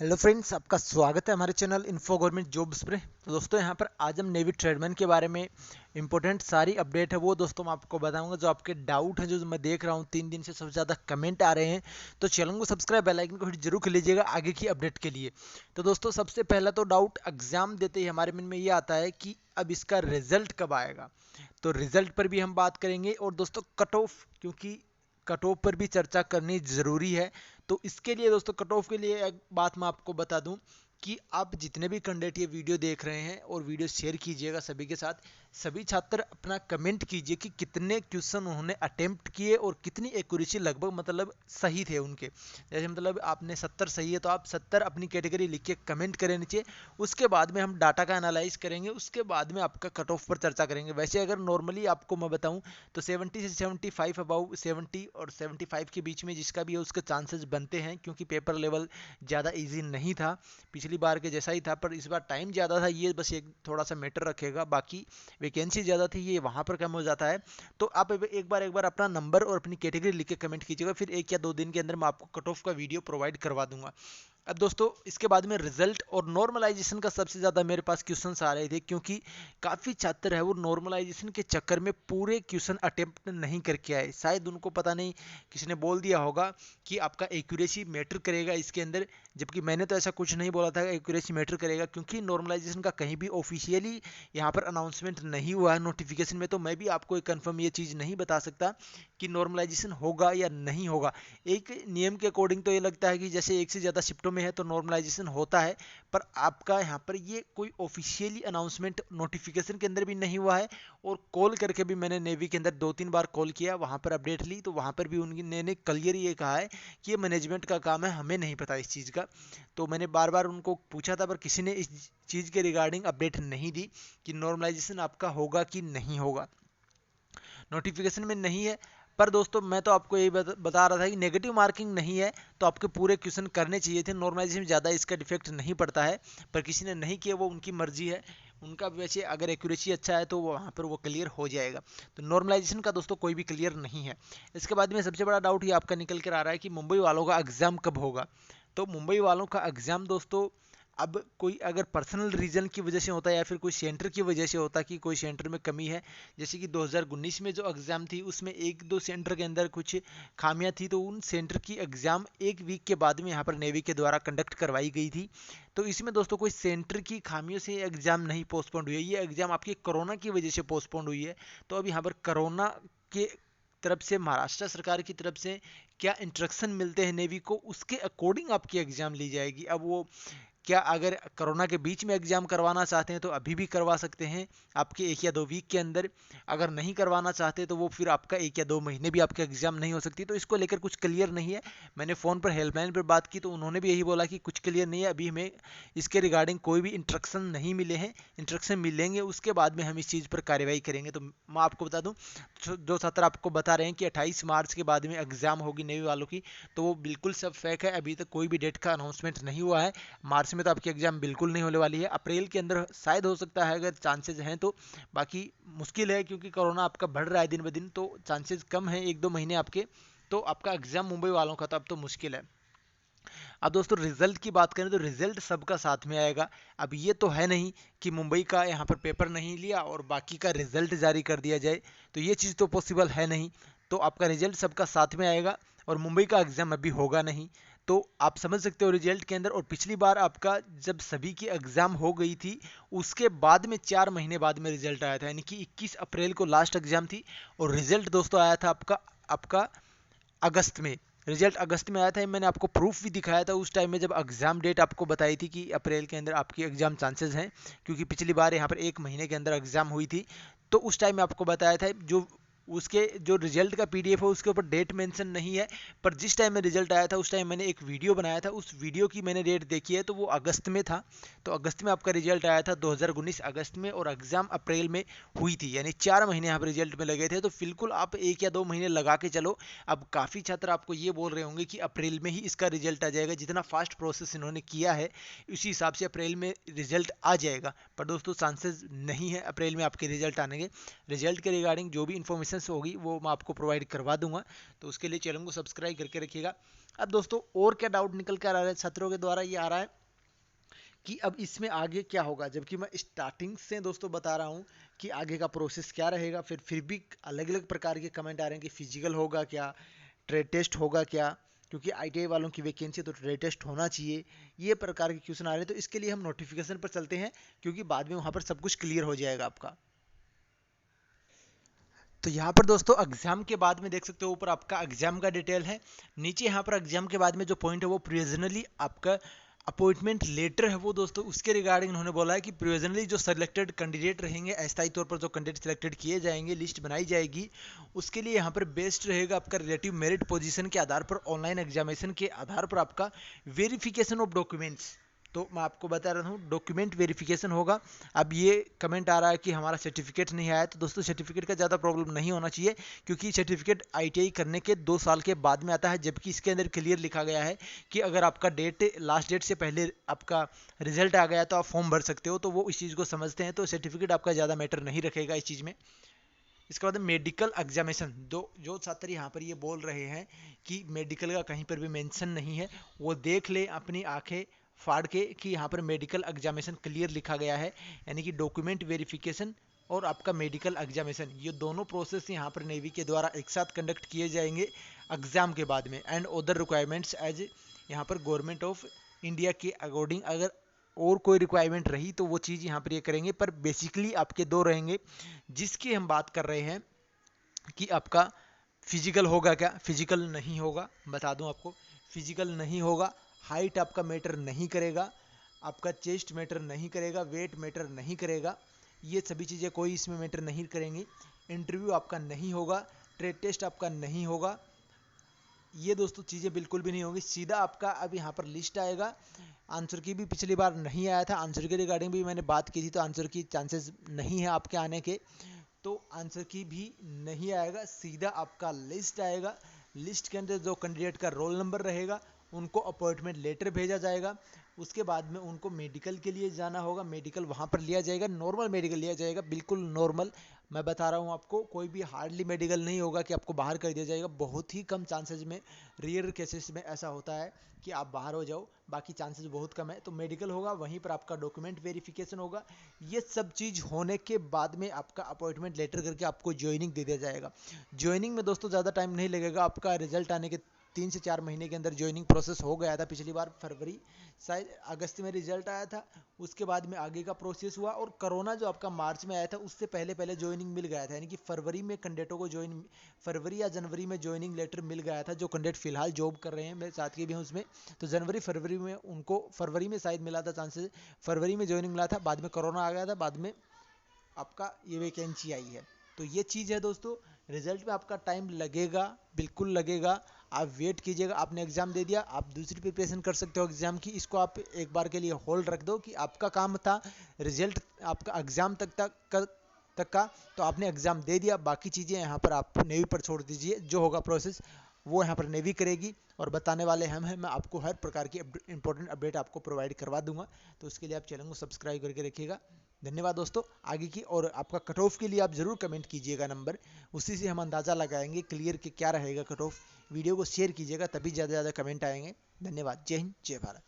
Hello friends, आपका स्वागत है हमारे चैनल इन्फो गवर्नमेंट जॉब्स पे। तो दोस्तों यहाँ पर आज हम नेवी ट्रेडमैन के बारे में इंपॉर्टेंट सारी अपडेट है वो दोस्तों मैं आपको बताऊंगा। जो आपके डाउट है, जो मैं देख रहा हूँ 3 दिन से सबसे ज़्यादा कमेंट आ रहे हैं, तो चैनल को सब्सक्राइब, बेल आइकन को हिट जरूर कर लीजिएगा आगे की अपडेट के लिए। तो दोस्तों सबसे पहला तो डाउट एग्जाम देते ही हमारे मन में ये आता है कि अब इसका रिजल्ट कब आएगा। तो रिजल्ट पर भी हम बात करेंगे और दोस्तों कट ऑफ, क्योंकि कट ऑफ पर भी चर्चा करनी ज़रूरी है। तो इसके लिए दोस्तों कट ऑफ के लिए एक बात मैं आपको बता दूं कि आप जितने भी कैंडिडेट ये वीडियो देख रहे हैं और वीडियो शेयर कीजिएगा सभी के साथ। सभी छात्र अपना कमेंट कीजिए कि कितने क्वेश्चन उन्होंने अटेम्प्ट किए और कितनी एक्यूरेसी लगभग मतलब सही थे उनके। जैसे मतलब आपने 70 सही है तो आप 70 अपनी कैटेगरी लिख के कमेंट करें नीचे। उसके बाद में हम डाटा का एनालाइज करेंगे, उसके बाद में आपका कट ऑफ पर चर्चा करेंगे। वैसे अगर नॉर्मली आपको मैं बताऊं तो 70 से 75 अबाउ 70 और 75 के बीच में जिसका भी है उसके चांसेस बनते हैं, क्योंकि पेपर लेवल ज़्यादा इजी नहीं था, पिछली बार के जैसा ही था, पर इस बार टाइम ज़्यादा था, ये बस एक थोड़ा सा मैटर रखेगा। बाकी वैकेंसी ज़्यादा थी, ये वहाँ पर कम हो जाता है। तो आप एक बार अपना नंबर और अपनी कैटेगरी लिख के कमेंट कीजिएगा, फिर 1 या 2 दिन के अंदर मैं आपको कट ऑफ का वीडियो प्रोवाइड करवा दूंगा। अब दोस्तों इसके बाद में रिजल्ट और नॉर्मलाइजेशन का सबसे ज़्यादा मेरे पास क्वेश्चंस आ रहे थे, क्योंकि काफ़ी छात्र है वो नॉर्मलाइजेशन के चक्कर में पूरे क्वेश्चन अटेम्प्ट नहीं करके आए। शायद उनको पता नहीं, किसी ने बोल दिया होगा कि आपका एक्यूरेसी मैटर करेगा इसके अंदर, जबकि मैंने तो ऐसा कुछ नहीं बोला था एक्यूरेसी मैटर करेगा, क्योंकि नॉर्मलाइजेशन का कहीं भी ऑफिशियली यहाँ पर अनाउंसमेंट नहीं हुआ है नोटिफिकेशन में। तो मैं भी आपको एक कन्फर्म ये चीज़ नहीं बता सकता कि नॉर्मलाइजेशन होगा या नहीं होगा। एक नियम के अकॉर्डिंग तो ये लगता है कि जैसे एक से ज़्यादा शिफ्टों में है तो नॉर्मलाइजेशन होता है, पर आपका यहाँ पर ये कोई ऑफिशियली अनाउंसमेंट नोटिफिकेशन के अंदर भी नहीं हुआ है। और कॉल करके भी मैंने नेवी के अंदर 2-3 बार कॉल किया, वहाँ पर अपडेट ली, तो वहाँ पर भी उन्होंने क्लियर ये कहा है कि ये मैनेजमेंट का काम है, हमें नहीं पता इस चीज़ का। तो मैंने बार बार उनको पूछा था, पर किसी ने इस चीज़ के रिगार्डिंग अपडेट नहीं दी कि नॉर्मलाइजेशन आपका होगा कि नहीं होगा। नोटिफिकेशन में नहीं है। पर दोस्तों मैं तो आपको यही बता रहा था कि नेगेटिव मार्किंग नहीं है तो आपके पूरे क्वेश्चन करने चाहिए थे। नॉर्मलाइजेशन में ज़्यादा इसका डिफेक्ट नहीं पड़ता है, पर किसी ने नहीं किया, वो उनकी मर्जी है उनका। वैसे अगर एक्यूरेसी अच्छा है तो वहाँ पर वो क्लियर हो जाएगा। तो नॉर्मलाइजेशन का दोस्तों कोई भी क्लियर नहीं है। इसके बाद में सबसे बड़ा डाउट ये आपका निकल कर आ रहा है कि मुंबई वालों का एग्ज़ाम कब होगा। तो मुंबई वालों का एग्ज़ाम दोस्तों, अब कोई अगर पर्सनल रीजन की वजह से होता है या फिर कोई सेंटर की वजह से होता है कि कोई सेंटर में कमी है, जैसे कि 2019 में जो एग्ज़ाम थी उसमें 1-2 सेंटर के अंदर कुछ खामियां थी, तो उन सेंटर की एग्ज़ाम 1 वीक के बाद में यहाँ पर नेवी के द्वारा कंडक्ट करवाई गई थी। तो इसमें दोस्तों कोई सेंटर की खामियों से एग्ज़ाम नहीं पोस्टपोन्ड हुई है, ये एग्ज़ाम आपकी कोरोना की वजह से पोस्टपोन्ड हुई है। तो अब यहाँ पर कोरोना के तरफ से, महाराष्ट्र सरकार की तरफ से क्या इंस्ट्रक्शन मिलते हैं नेवी को, उसके अकॉर्डिंग आपकी एग्ज़ाम ली जाएगी। अब वो क्या अगर कोरोना के बीच में एग्ज़ाम करवाना चाहते हैं तो अभी भी करवा सकते हैं आपके 1 या 2 वीक के अंदर। अगर नहीं करवाना चाहते तो वो फिर आपका 1 या 2 महीने भी आपके एग्ज़ाम नहीं हो सकती। तो इसको लेकर कुछ क्लियर नहीं है। मैंने फ़ोन पर हेल्पलाइन पर बात की तो उन्होंने भी यही बोला कि कुछ क्लियर नहीं है, अभी हमें इसके रिगार्डिंग कोई भी इंस्ट्रक्शन नहीं मिले हैं। इंस्ट्रक्शन मिलेंगे उसके बाद में हम इस चीज़ पर कार्रवाई करेंगे। तो मैं आपको बता दूँ, जो छात्र आपको बता रहे हैं कि 28 मार्च के बाद में एग्ज़ाम होगी नेवी वालों की, तो वो बिल्कुल सब फेक है। अभी तक कोई भी डेट का अनाउंसमेंट नहीं हुआ है। मार्च में तो आपकी एग्ज़ाम बिल्कुल नहीं होने वाली है, अप्रैल के अंदर शायद हो सकता है अगर चांसेस हैं तो। बाकी मुश्किल है, क्योंकि कोरोना आपका बढ़ रहा है दिन ब दिन, तो चांसेस कम है 1-2 महीने आपके। तो आपका एग्ज़ाम मुंबई वालों का तो अब तो मुश्किल है। अब दोस्तों रिजल्ट की बात करें तो रिजल्ट सबका साथ में आएगा। अब ये तो है नहीं कि मुंबई का यहाँ पर पेपर नहीं लिया और बाकी का रिजल्ट जारी कर दिया जाए, तो ये चीज़ तो पॉसिबल है नहीं। तो आपका रिजल्ट सबका साथ में आएगा और मुंबई का एग्ज़ाम अभी होगा नहीं। तो आप समझ सकते हो रिजल्ट के अंदर। और पिछली बार आपका जब सभी की एग्ज़ाम हो गई थी उसके बाद में 4 महीने बाद में रिजल्ट आया था, यानी कि 21 अप्रैल को लास्ट एग्ज़ाम थी और रिजल्ट दोस्तों आया था आपका आपका अगस्त में। रिजल्ट अगस्त में आया था, मैंने आपको प्रूफ भी दिखाया था उस टाइम में जब एग्ज़ाम डेट आपको बताई थी कि अप्रैल के अंदर आपकी एग्ज़ाम चांसेस हैं, क्योंकि पिछली बार यहाँ पर 1 महीने के अंदर एग्ज़ाम हुई थी। तो उस टाइम में आपको बताया था, जो उसके जो रिजल्ट का पीडीएफ है उसके ऊपर डेट मेंशन नहीं है, पर जिस टाइम में रिजल्ट आया था उस टाइम मैंने एक वीडियो बनाया था, उस वीडियो की मैंने डेट देखी है तो वो अगस्त में था। तो अगस्त में आपका रिजल्ट आया था 2019 अगस्त में, और एग्ज़ाम अप्रैल में हुई थी, यानी 4 महीने यहाँ पर रिजल्ट में लगे थे। तो बिल्कुल आप 1 या 2 महीने लगा के चलो। अब काफ़ी छात्र आपको ये बोल रहे होंगे कि अप्रैल में ही इसका रिजल्ट आ जाएगा, जितना फास्ट प्रोसेस इन्होंने किया है उसी हिसाब से अप्रैल में रिजल्ट आ जाएगा। पर दोस्तों चांसेस नहीं है अप्रैल में आपके रिजल्ट आने के। रिजल्ट के रिगार्डिंग जो भी इन्फॉर्मेशन इन्फॉर्मेशन होगी वो मैं आपको प्रोवाइड करवा दूंगा, तो उसके लिए चैनल को सब्सक्राइब करके रखिएगा। अब दोस्तों और क्या डाउट निकल कर आ रहा है छात्रों के द्वारा, ये आ रहा है कि अब इसमें आगे क्या होगा, जबकि मैं स्टार्टिंग से दोस्तों बता रहा हूँ कि आगे का प्रोसेस क्या रहेगा। फिर भी अलग अलग प्रकार के कमेंट आ रहे हैं कि फिजिकल होगा क्या, ट्रेड टेस्ट होगा क्या, क्योंकि आईटीआई वालों की वैकेंसी तो ट्रेड टेस्ट होना चाहिए। ये प्रकार के क्वेश्चन आ रहे हैं, तो इसके लिए हम नोटिफिकेशन पर चलते हैं, क्योंकि बाद में वहाँ पर सब कुछ क्लियर हो जाएगा आपका। तो यहाँ पर दोस्तों एग्जाम के बाद में देख सकते हो ऊपर आपका एग्जाम का डिटेल है, नीचे यहाँ पर एग्जाम के बाद में जो पॉइंट है वो प्रोविजनली आपका अपॉइंटमेंट लेटर है वो दोस्तों उसके रिगार्डिंग उन्होंने बोला है कि प्रोविजनली जो सिलेक्टेड कैंडिडेट रहेंगे, अस्थायी तौर पर जो कैंडिडेट सिलेक्टेड किए जाएंगे, लिस्ट बनाई जाएगी, उसके लिए यहाँ पर बेस्ट रहेगा आपका रिलेटिव मेरिट पोजीशन के आधार पर, ऑनलाइन एग्जामिनेशन के आधार पर आपका वेरिफिकेशन ऑफ डॉक्यूमेंट्स। तो मैं आपको बता रहा हूँ डॉक्यूमेंट वेरिफिकेशन होगा। अब ये कमेंट आ रहा है कि हमारा सर्टिफिकेट नहीं आया, तो दोस्तों सर्टिफिकेट का ज़्यादा प्रॉब्लम नहीं होना चाहिए, क्योंकि सर्टिफिकेट आईटीआई करने के 2 साल के बाद में आता है, जबकि इसके अंदर क्लियर लिखा गया है कि अगर आपका लास्ट डेट से पहले आपका रिजल्ट आ गया तो आप फॉर्म भर सकते हो, तो वो इस चीज़ को समझते हैं, तो सर्टिफिकेट आपका ज़्यादा मैटर नहीं रखेगा इस चीज़ में। इसके बाद मेडिकल एग्जामिनेशन, जो छात्र यहाँ पर ये बोल रहे हैं कि मेडिकल का कहीं पर भी मेंशन नहीं है, वो देख ले अपनी आंखें फाड़ के कि यहाँ पर मेडिकल एग्जामिनेशन क्लियर लिखा गया है, यानी कि डॉक्यूमेंट वेरिफिकेशन और आपका मेडिकल एग्जामिनेशन, ये दोनों प्रोसेस यहाँ पर नेवी के द्वारा एक साथ कंडक्ट किए जाएंगे एग्जाम के बाद में। एंड अदर रिक्वायरमेंट्स एज यहाँ पर गवर्नमेंट ऑफ इंडिया के अकॉर्डिंग अगर और कोई रिक्वायरमेंट रही तो वो चीज़ यहाँ पर ये करेंगे, पर बेसिकली आपके 2 रहेंगे, जिसकी हम बात कर रहे हैं कि आपका फिजिकल होगा क्या, फिजिकल नहीं होगा, बता दूं आपको फिजिकल नहीं होगा, हाइट आपका मैटर नहीं करेगा, आपका चेस्ट मैटर नहीं करेगा, वेट मैटर नहीं करेगा, ये सभी चीज़ें कोई इसमें मैटर नहीं करेंगी, इंटरव्यू आपका नहीं होगा, ट्रेड टेस्ट आपका नहीं होगा, ये दोस्तों चीज़ें बिल्कुल भी नहीं होगी। सीधा आपका अब यहाँ पर लिस्ट आएगा, आंसर की भी पिछली बार नहीं आया था, आंसर के रिगार्डिंग भी मैंने बात की थी, तो आंसर की चांसेस नहीं है आपके आने के, तो आंसर की भी नहीं आएगा, सीधा आपका लिस्ट आएगा। लिस्ट के अंदर जो कैंडिडेट का रोल नंबर रहेगा उनको अपॉइंटमेंट लेटर भेजा जाएगा, उसके बाद में उनको मेडिकल के लिए जाना होगा, मेडिकल वहाँ पर लिया जाएगा, नॉर्मल मेडिकल लिया जाएगा, बिल्कुल नॉर्मल, मैं बता रहा हूँ आपको, कोई भी हार्डली मेडिकल नहीं होगा कि आपको बाहर कर दिया जाएगा, बहुत ही कम चांसेस में, रेयर केसेस में ऐसा होता है कि आप बाहर हो जाओ, बाकी चांसेस बहुत कम है। तो मेडिकल होगा, वहीं पर आपका डॉक्यूमेंट वेरिफिकेशन होगा, ये सब चीज़ होने के बाद में आपका अपॉइंटमेंट लेटर करके आपको ज्वाइनिंग दे दिया जाएगा। ज्वाइनिंग में दोस्तों ज़्यादा टाइम नहीं लगेगा, आपका रिजल्ट आने के 3 से 4 महीने के अंदर ज्वाइनिंग प्रोसेस हो गया था, पिछली बार फरवरी शायद अगस्त में रिजल्ट आया था, उसके बाद में आगे का प्रोसेस हुआ, और कोरोना जो आपका मार्च में आया था उससे पहले पहले ज्वाइनिंग मिल गया था, यानी कि फरवरी में कैंडिडेटों को फरवरी या जनवरी में ज्वाइनिंग लेटर मिल गया था, जो कैंडिडेट फिलहाल जॉब कर रहे हैं, मेरे साथ के भी हैं उसमें, तो जनवरी फरवरी में उनको, फरवरी में शायद मिला था चांसेस, फरवरी में ज्वाइनिंग मिला था, बाद में कोरोना आ गया था, बाद में आपका ये वैकेंसी आई है। तो ये चीज़ है दोस्तों, रिजल्ट में आपका टाइम लगेगा, बिल्कुल लगेगा, आप वेट कीजिएगा। आपने एग्जाम दे दिया, आप दूसरी प्रिपरेशन कर सकते हो एग्जाम की, इसको आप एक बार के लिए होल्ड रख दो कि आपका काम था रिजल्ट आपका एग्जाम तक का, तो आपने एग्जाम दे दिया, बाकी चीज़ें यहाँ पर आप नेवी पर छोड़ दीजिए, जो होगा प्रोसेस वो यहाँ पर नेवी करेगी, और बताने वाले हम हैं, मैं आपको हर प्रकार की इंपॉर्टेंट अपडेट आपको प्रोवाइड करवा दूंगा, तो उसके लिए आप चैनल को सब्सक्राइब करके रखिएगा। धन्यवाद दोस्तों। आगे की और आपका कट ऑफ के लिए आप ज़रूर कमेंट कीजिएगा नंबर, उसी से हम अंदाज़ा लगाएंगे क्लियर कि क्या रहेगा कट ऑफ। वीडियो को शेयर कीजिएगा, तभी ज़्यादा से ज़्यादा कमेंट आएंगे। धन्यवाद। जय हिंद, जय भारत।